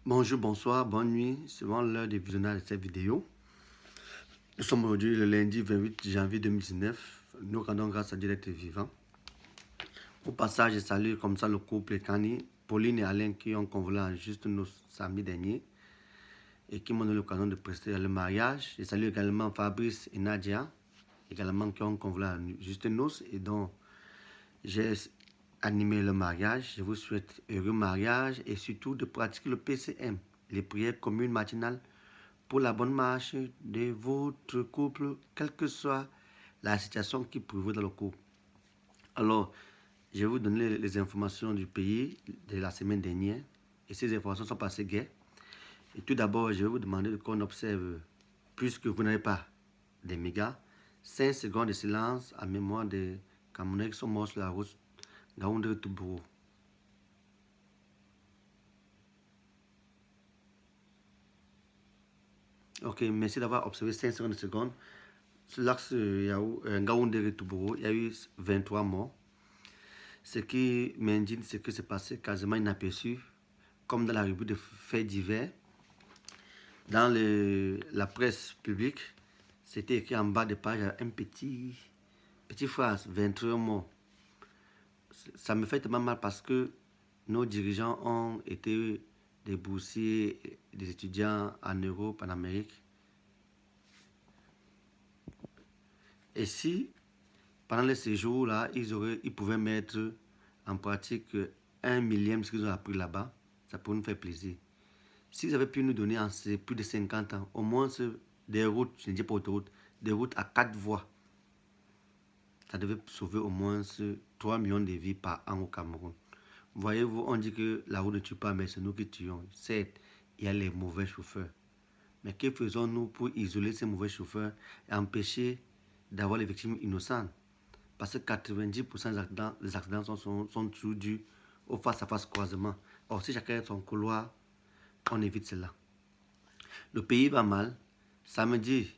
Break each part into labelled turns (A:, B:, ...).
A: Bonjour, bonsoir, bonne nuit, suivant l'heure de visionnage de cette vidéo. Nous sommes aujourd'hui le lundi 28 janvier 2019. Nous rendons grâce à Dieu d'être vivant. Au passage, je salue comme ça le couple Kani, Pauline et Alain qui ont convolé juste nos samedi dernier et qui m'ont donné l'occasion de prester le mariage. Je salue également Fabrice et Nadia, également qui ont convolé juste nos et dont j'ai animé le mariage. Je vous souhaite heureux mariage et surtout de pratiquer le PCM, les prières communes matinales pour la bonne marche de votre couple, quelle que soit la situation qui prévaut dans le couple. Alors, je vais vous donner les informations du pays de la semaine dernière et ces informations sont passées guère. Et tout d'abord, je vais vous demander qu'on observe, puisque vous n'avez pas des mégas, 5 secondes de silence en mémoire des Camerounais qui sont morts sur la route Gaoundé Toubou. Ok, merci d'avoir observé 5 secondes. Sur l'axe Gaoundé Toubou, il y a eu 23 morts. Ce qui m'indigne, c'est que c'est passé quasiment inaperçu, comme dans la rubrique de faits divers. Dans la presse publique, c'était écrit en bas de page un petit phrase, 23 morts. Ça me fait tellement mal parce que nos dirigeants ont été des boursiers, des étudiants en Europe, en Amérique. Et si, pendant les séjours-là, ils pouvaient mettre en pratique 1/1000 de ce qu'ils ont appris là-bas, ça pourrait nous faire plaisir. S'ils avaient pu nous donner en plus de 50 ans, au moins des routes, je ne dis pas autoroutes, des routes à 4 voies, ça devait sauver au moins 3 millions de vies par an au Cameroun. Voyez-vous, on dit que la route ne tue pas, mais c'est nous qui tuons. Certes, il y a les mauvais chauffeurs. Mais que faisons-nous pour isoler ces mauvais chauffeurs et empêcher d'avoir les victimes innocentes? Parce que 90% des accidents sont toujours dus au face-à-face croisement. Or, si chacun a son couloir, on évite cela. Le pays va mal. Samedi,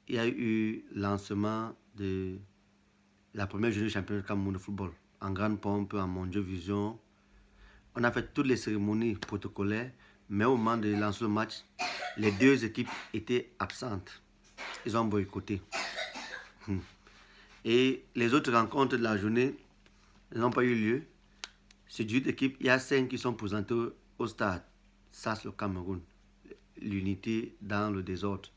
A: il y a eu lancement de la première journée du championnat du Cameroun de football. En grande pompe, en Mondiovision. On a fait toutes les cérémonies protocolaires, mais au moment de lancer le match, les deux équipes étaient absentes. Ils ont boycotté. Et les autres rencontres de la journée n'ont pas eu lieu. Sur 8 équipes, il y a 5 qui sont présentées au stade. Ça, c'est le Cameroun. L'unité dans le désordre.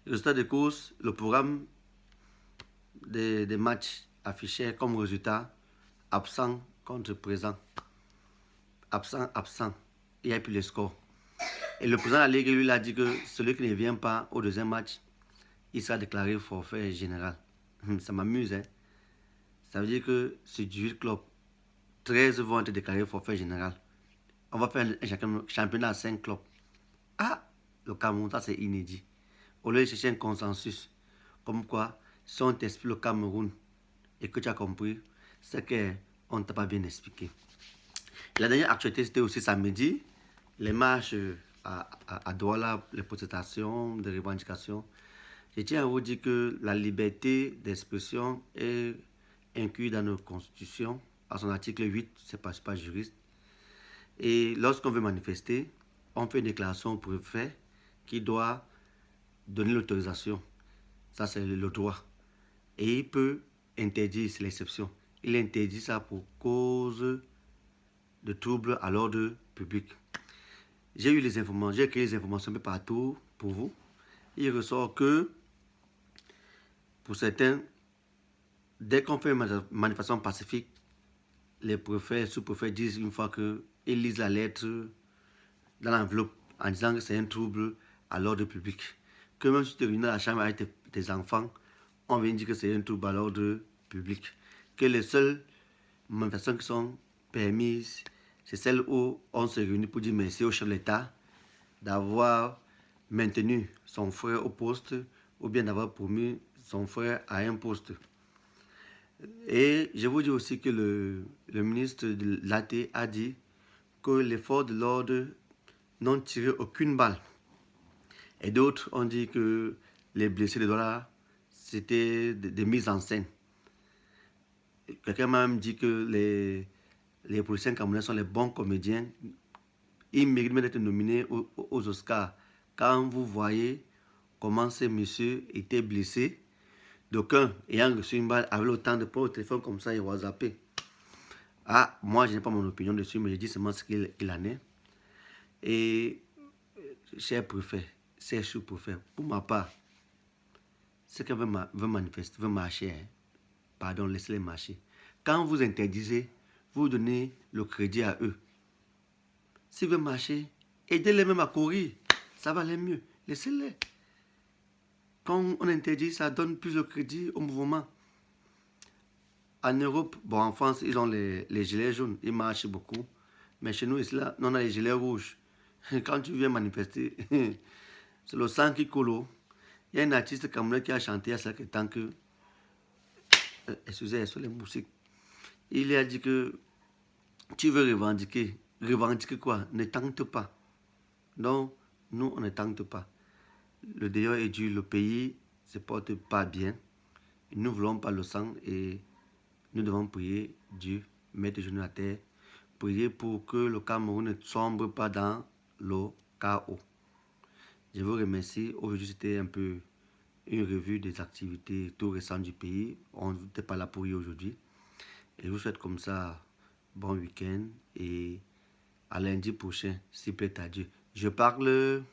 A: Le stade de course, le programme des matchs affichait comme résultat absent contre présent. Absent, absent. Il n'y a plus les scores. Et le président de la Ligue, lui, a dit que celui qui ne vient pas au deuxième match, il sera déclaré forfait général. Ça m'amuse, hein. Ça veut dire que sur 18 clubs, 13 vont être déclarés forfait général. On va faire un championnat à 5 clubs. Ah, le Cameroun, ça c'est inédit. Au lieu de chercher un consensus, comme quoi, si on t'explique le Cameroun et que tu as compris, c'est qu'on ne t'a pas bien expliqué. La dernière actualité, c'était aussi samedi, les marches à Douala, les protestations, des revendications. Je tiens à vous dire que la liberté d'expression est incluse dans notre constitution, à son article 8, c'est pas juriste. Et lorsqu'on veut manifester, on fait une déclaration au préfet qui doit donner l'autorisation. Ça, c'est le droit. Et il peut interdire, c'est l'exception. Il interdit ça pour cause de troubles à l'ordre public. J'ai eu les informations, j'ai créé les informations un peu partout pour vous. Il ressort que, pour certains, dès qu'on fait une manifestation pacifique, les préfets, sous-préfets disent une fois qu'ils lisent la lettre dans l'enveloppe en disant que c'est un trouble à l'ordre public. Que même si tu es venu dans la chambre avec tes enfants, on vient dire que c'est un trouble à l'ordre public. Que les seules manifestations qui sont permises, c'est celles où on se réunit pour dire merci au chef de l'État d'avoir maintenu son frère au poste ou bien d'avoir promis son frère à un poste. Et je vous dis aussi que le ministre de l'AT a dit que les forces de l'ordre n'ont tiré aucune balle. Et d'autres ont dit que les blessés de Douala, c'était des mises en scène. Quelqu'un m'a même dit que les policiers camerounais sont les bons comédiens il mérite même d'être nominé aux Oscars. Quand vous voyez comment ce monsieur était blessé, d'aucuns ayant reçu une balle avaient le temps de prendre le téléphone comme ça et whatsapper. Ah, moi je n'ai pas mon opinion dessus, mais je dis seulement ce qu'il en est. Et cher préfet, cher sous-préfet, pour ma part, ceux qui veulent manifester, veulent marcher, hein, pardon, laissez-les marcher. Quand vous interdisez, vous donnez le crédit à eux. S'ils veulent marcher, aidez-les même à courir. Ça va aller mieux. Laissez-les. Quand on interdit, ça donne plus de crédit au mouvement. En Europe, bon, en France, ils ont les gilets jaunes. Ils marchent beaucoup. Mais chez nous, ici, là, on a les gilets rouges. Quand tu viens manifester, c'est le sang qui coule. Il y a un artiste camerounais qui a chanté à ça que tant que... excusez, sur les musiques. Il a dit que tu veux revendiquer. Revendiquer quoi? Ne tente pas. Donc, nous, on ne tente pas. Le dehors est dur, le pays ne se porte pas bien. Nous ne voulons pas le sang et nous devons prier Dieu, mettre les genoux à terre, prier pour que le Cameroun ne sombre pas dans le chaos. Je vous remercie. Aujourd'hui, c'était un peu une revue des activités tout récentes du pays. On n'était pas là pour y aujourd'hui. Et je vous souhaite comme ça bon week-end et à lundi prochain, s'il plaît à Dieu. Je parle